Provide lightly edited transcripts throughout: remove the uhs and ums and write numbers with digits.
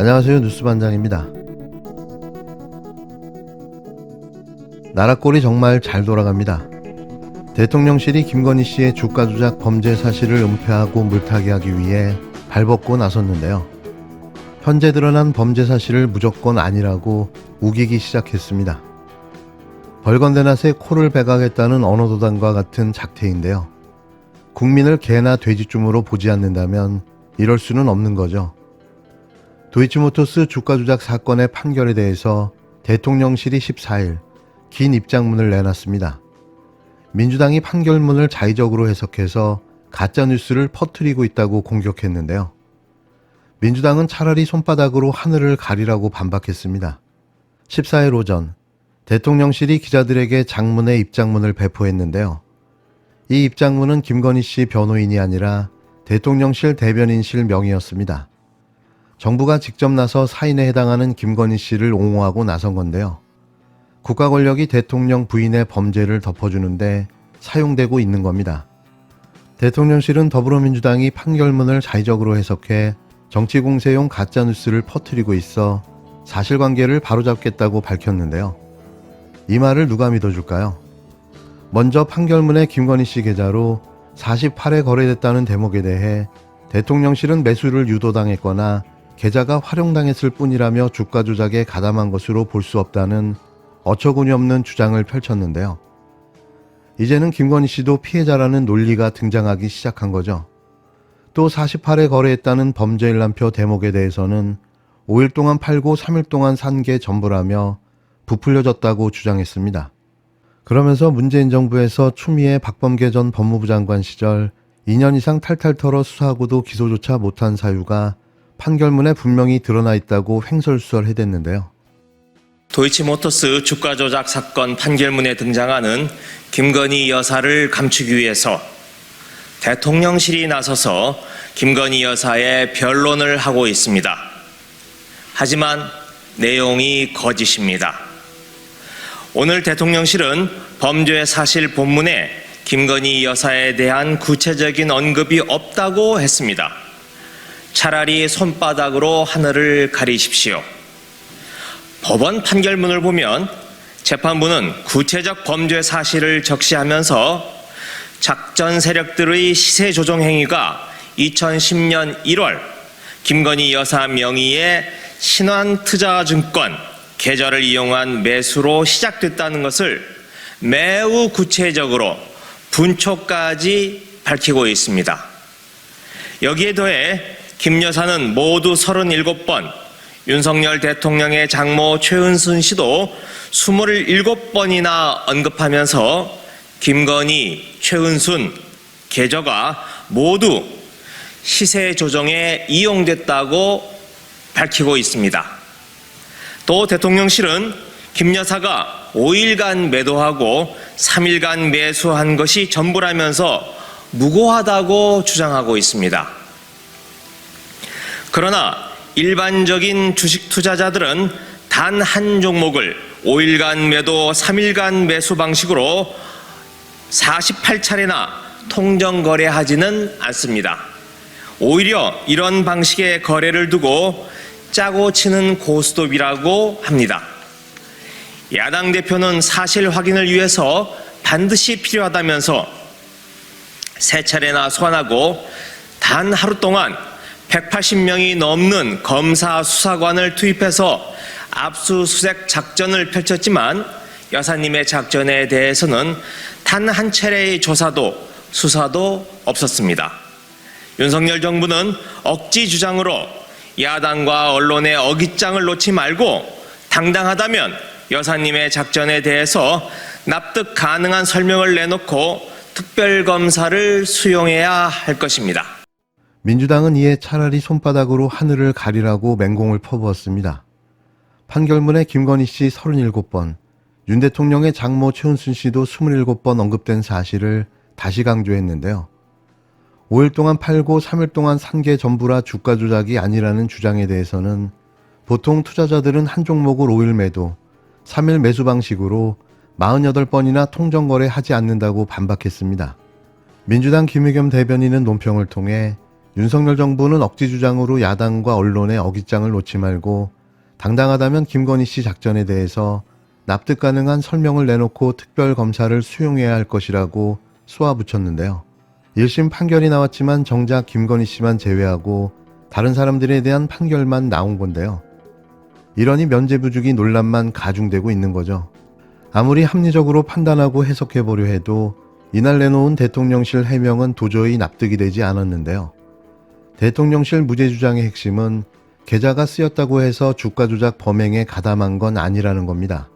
안녕하세요. 뉴스반장입니다. 나라꼴이 정말 잘 돌아갑니다. 대통령실이 김건희 씨의 주가 조작 범죄 사실을 은폐하고 물타기하기 위해 발벗고 나섰는데요. 현재 드러난 범죄 사실을 무조건 아니라고 우기기 시작했습니다. 벌건대낮에 코를 베가겠다는 언어도단과 같은 작태인데요. 국민을 개나 돼지쯤으로 보지 않는다면 이럴 수는 없는 거죠. 도이치모터스 주가 조작 사건의 판결에 대해서 대통령실이 14일 긴 입장문을 내놨습니다. 민주당이 판결문을 자의적으로 해석해서 가짜뉴스를 퍼뜨리고 있다고 공격했는데요. 민주당은 차라리 손바닥으로 하늘을 가리라고 반박했습니다. 14일 오전 대통령실이 기자들에게 장문의 입장문을 배포했는데요. 이 입장문은 김건희 씨 변호인이 아니라 대통령실 대변인실 명의였습니다. 정부가 직접 나서 사인에 해당하는 김건희 씨를 옹호하고 나선 건데요. 국가 권력이 대통령 부인의 범죄를 덮어주는데 사용되고 있는 겁니다. 대통령실은 더불어민주당이 판결문을 자의적으로 해석해 정치공세용 가짜뉴스를 퍼뜨리고 있어 사실관계를 바로잡겠다고 밝혔는데요. 이 말을 누가 믿어줄까요? 먼저 판결문의 김건희 씨 계좌로 48회 거래됐다는 대목에 대해 대통령실은 매수를 유도당했거나 계좌가 활용당했을 뿐이라며 주가 조작에 가담한 것으로 볼 수 없다는 어처구니없는 주장을 펼쳤는데요. 이제는 김건희 씨도 피해자라는 논리가 등장하기 시작한 거죠. 또 48회 거래했다는 범죄 일람표 대목에 대해서는 5일 동안 팔고 3일 동안 산 게 전부라며 부풀려졌다고 주장했습니다. 그러면서 문재인 정부에서 추미애 박범계 전 법무부 장관 시절 2년 이상 탈탈 털어 수사하고도 기소조차 못한 사유가 판결문에 분명히 드러나 있다고 횡설수설해댔는데요. 도이치모터스 주가 조작 사건 판결문에 등장하는 김건희 여사를 감추기 위해서 대통령실이 나서서 김건희 여사의 변론을 하고 있습니다. 하지만 내용이 거짓입니다. 오늘 대통령실은 범죄 사실 본문에 김건희 여사에 대한 구체적인 언급이 없다고 했습니다. 차라리 손바닥으로 하늘을 가리십시오. 법원 판결문을 보면 재판부는 구체적 범죄 사실을 적시하면서 작전 세력들의 시세 조정 행위가 2010년 1월 김건희 여사 명의의 신한투자증권 계좌를 이용한 매수로 시작됐다는 것을 매우 구체적으로 분초까지 밝히고 있습니다. 여기에 더해 김 여사는 모두 37번, 윤석열 대통령의 장모 최은순 씨도 27번이나 언급하면서 김건희, 최은순 계좌가 모두 시세 조정에 이용됐다고 밝히고 있습니다. 또 대통령실은 김 여사가 5일간 매도하고 3일간 매수한 것이 전부라면서 무고하다고 주장하고 있습니다. 그러나 일반적인 주식 투자자들은 단 한 종목을 5일간 매도, 3일간 매수 방식으로 48차례나 통정 거래하지는 않습니다. 오히려 이런 방식의 거래를 두고 짜고 치는 고스톱이라고 합니다. 야당 대표는 사실 확인을 위해서 반드시 필요하다면서 3차례나 소환하고 단 하루 동안 180명이 넘는 검사 수사관을 투입해서 압수수색 작전을 펼쳤지만 여사님의 작전에 대해서는 단 한 차례의 조사도 수사도 없었습니다. 윤석열 정부는 억지 주장으로 야당과 언론의 어깃장을 놓지 말고 당당하다면 여사님의 작전에 대해서 납득 가능한 설명을 내놓고 특별검사를 수용해야 할 것입니다. 민주당은 이에 차라리 손바닥으로 하늘을 가리라고 맹공을 퍼부었습니다. 판결문에 김건희 씨 37번, 윤 대통령의 장모 최은순 씨도 27번 언급된 사실을 다시 강조했는데요. 5일 동안 팔고 3일 동안 산 게 전부라 주가 조작이 아니라는 주장에 대해서는 보통 투자자들은 한 종목을 5일 매도, 3일 매수 방식으로 48번이나 통정거래 하지 않는다고 반박했습니다. 민주당 김의겸 대변인은 논평을 통해 윤석열 정부는 억지 주장으로 야당과 언론의 어깃장을 놓지 말고 당당하다면 김건희 씨 작전에 대해서 납득 가능한 설명을 내놓고 특별검사를 수용해야 할 것이라고 쏘아붙였는데요. 1심 판결이 나왔지만 정작 김건희 씨만 제외하고 다른 사람들에 대한 판결만 나온 건데요. 이러니 면죄부주기 논란만 가중되고 있는 거죠. 아무리 합리적으로 판단하고 해석해보려 해도 이날 내놓은 대통령실 해명은 도저히 납득이 되지 않았는데요. 대통령실 무죄 주장의 핵심은 계좌가 쓰였다고 해서 주가 조작 범행에 가담한 건 아니라는 겁니다.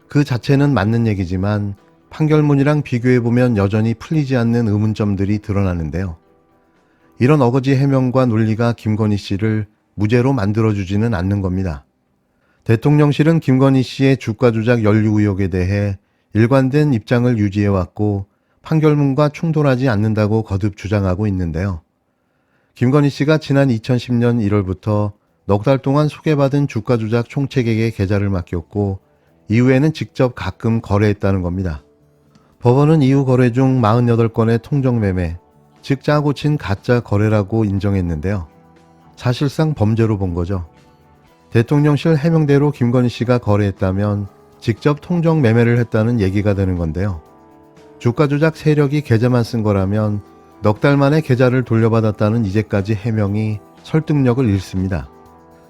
그 자체는 맞는 얘기지만 판결문이랑 비교해보면 여전히 풀리지 않는 의문점들이 드러나는데요. 이런 어거지 해명과 논리가 김건희 씨를 무죄로 만들어주지는 않는 겁니다. 대통령실은 김건희 씨의 주가 조작 연루 의혹에 대해 일관된 입장을 유지해왔고 판결문과 충돌하지 않는다고 거듭 주장하고 있는데요. 김건희 씨가 지난 2010년 1월부터 넉 달 동안 소개받은 주가 조작 총책에게 계좌를 맡겼고 이후에는 직접 가끔 거래했다는 겁니다. 법원은 이후 거래 중 48건의 통정매매, 즉 짜고 친 가짜 거래라고 인정했는데요. 사실상 범죄로 본 거죠. 대통령실 해명대로 김건희 씨가 거래했다면 직접 통정 매매를 했다는 얘기가 되는 건데요. 주가 조작 세력이 계좌만 쓴 거라면 넉 달 만에 계좌를 돌려받았다는 이제까지 해명이 설득력을 잃습니다.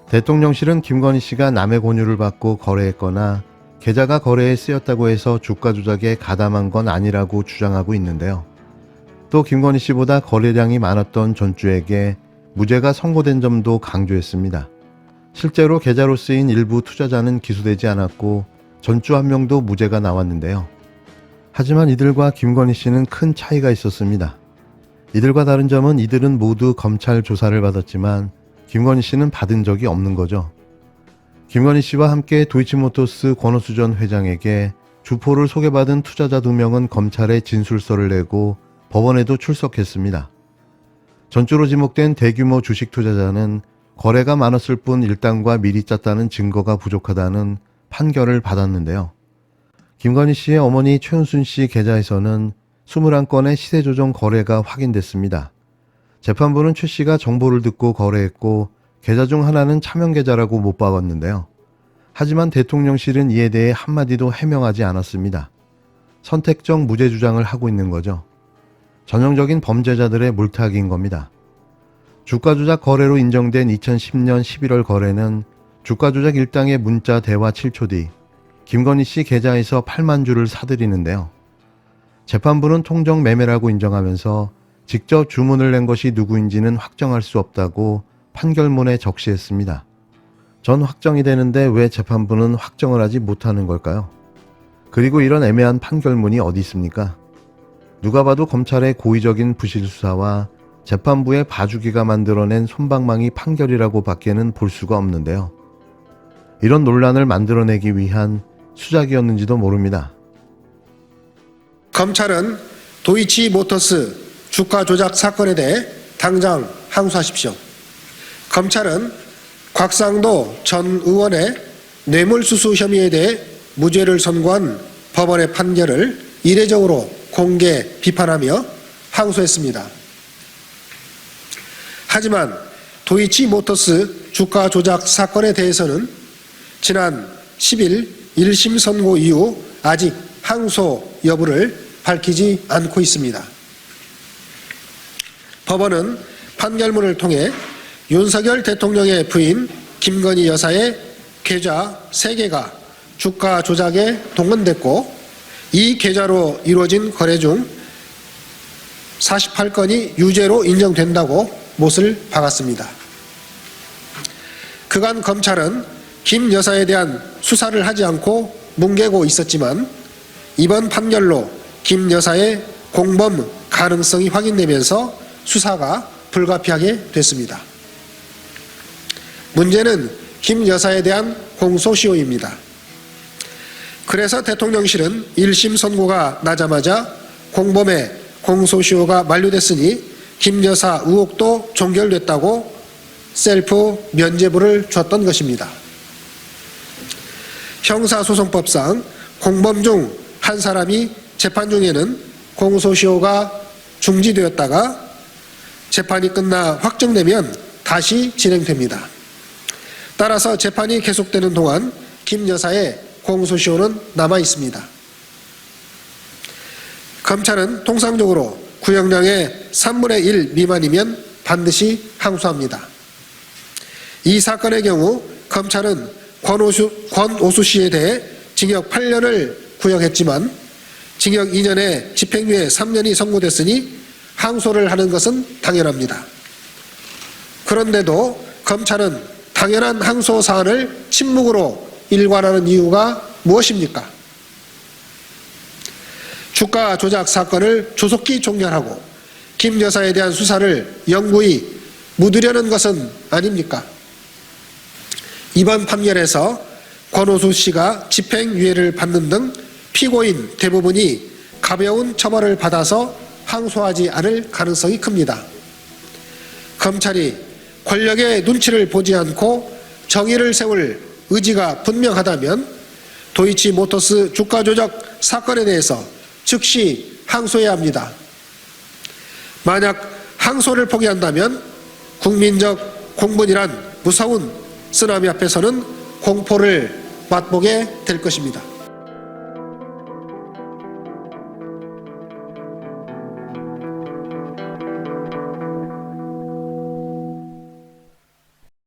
대통령실은 김건희 씨가 남의 권유를 받고 거래했거나 계좌가 거래에 쓰였다고 해서 주가 조작에 가담한 건 아니라고 주장하고 있는데요. 또 김건희 씨보다 거래량이 많았던 전주에게 무죄가 선고된 점도 강조했습니다. 실제로 계좌로 쓰인 일부 투자자는 기소되지 않았고 전주 한 명도 무죄가 나왔는데요. 하지만 이들과 김건희 씨는 큰 차이가 있었습니다. 이들과 다른 점은 이들은 모두 검찰 조사를 받았지만 김건희 씨는 받은 적이 없는 거죠. 김건희 씨와 함께 도이치모터스 권오수 전 회장에게 주포를 소개받은 투자자 2명은 검찰에 진술서를 내고 법원에도 출석했습니다. 전주로 지목된 대규모 주식 투자자는 거래가 많았을 뿐 일당과 미리 짰다는 증거가 부족하다는 판결을 받았는데요. 김건희 씨의 어머니 최은순 씨 계좌에서는 21건의 시세조정 거래가 확인됐습니다. 재판부는 최 씨가 정보를 듣고 거래했고 계좌 중 하나는 차명 계좌라고 못 박았는데요. 하지만 대통령실은 이에 대해 한마디도 해명하지 않았습니다. 선택적 무죄 주장을 하고 있는 거죠. 전형적인 범죄자들의 물타기인 겁니다. 주가 조작 거래로 인정된 2010년 11월 거래는 주가 조작 일당의 문자 대화 7초 뒤 김건희 씨 계좌에서 8만 주를 사들이는데요. 재판부는 통정 매매라고 인정하면서 직접 주문을 낸 것이 누구인지는 확정할 수 없다고 판결문에 적시했습니다. 전 확정이 되는데 왜 재판부는 확정을 하지 못하는 걸까요? 그리고 이런 애매한 판결문이 어디 있습니까? 누가 봐도 검찰의 고의적인 부실 수사와 재판부의 봐주기가 만들어낸 솜방망이 판결이라고 밖에는 볼 수가 없는데요. 이런 논란을 만들어내기 위한 수작이었는지도 모릅니다. 검찰은 도이치모터스 주가 조작 사건에 대해 당장 항소하십시오. 검찰은 곽상도 전 의원의 뇌물수수 혐의에 대해 무죄를 선고한 법원의 판결을 이례적으로 공개 비판하며 항소했습니다. 하지만 도이치모터스 주가 조작 사건에 대해서는 지난 10일 1심 선고 이후 아직 항소 여부를 밝히지 않고 있습니다. 법원은 판결문을 통해 윤석열 대통령의 부인 김건희 여사의 계좌 3개가 주가 조작에 동원됐고 이 계좌로 이루어진 거래 중 48건이 유죄로 인정된다고 못을 박았습니다. 그간 검찰은 김 여사에 대한 수사를 하지 않고 뭉개고 있었지만 이번 판결로 김 여사의 공범 가능성이 확인되면서 수사가 불가피하게 됐습니다. 문제는 김 여사에 대한 공소시효입니다. 그래서 대통령실은 1심 선고가 나자마자 공범의 공소시효가 만료됐으니 김 여사 의혹도 종결됐다고 셀프 면죄부를 줬던 것입니다. 형사소송법상 공범 중 한 사람이 재판 중에는 공소시효가 중지되었다가 재판이 끝나 확정되면 다시 진행됩니다. 따라서 재판이 계속되는 동안 김 여사의 공소시효는 남아 있습니다. 검찰은 통상적으로 구형량의 3분의 1 미만이면 반드시 항소합니다. 이 사건의 경우 검찰은 권오수 씨에 대해 징역 8년을 구형했지만 징역 2년에 집행유예 3년이 선고됐으니 항소를 하는 것은 당연합니다. 그런데도 검찰은 당연한 항소 사안을 침묵으로 일관하는 이유가 무엇입니까? 주가 조작 사건을 조속히 종결하고 김 여사에 대한 수사를 영구히 묻으려는 것은 아닙니까? 이번 판결에서 권오수 씨가 집행유예를 받는 등 피고인 대부분이 가벼운 처벌을 받아서 항소하지 않을 가능성이 큽니다. 검찰이 권력의 눈치를 보지 않고 정의를 세울 의지가 분명하다면 도이치모터스 주가 조작 사건에 대해서 즉시 항소해야 합니다. 만약 항소를 포기한다면 국민적 공분이란 무서운 쓰나미 앞에서는 공포를 맛보게 될 것입니다.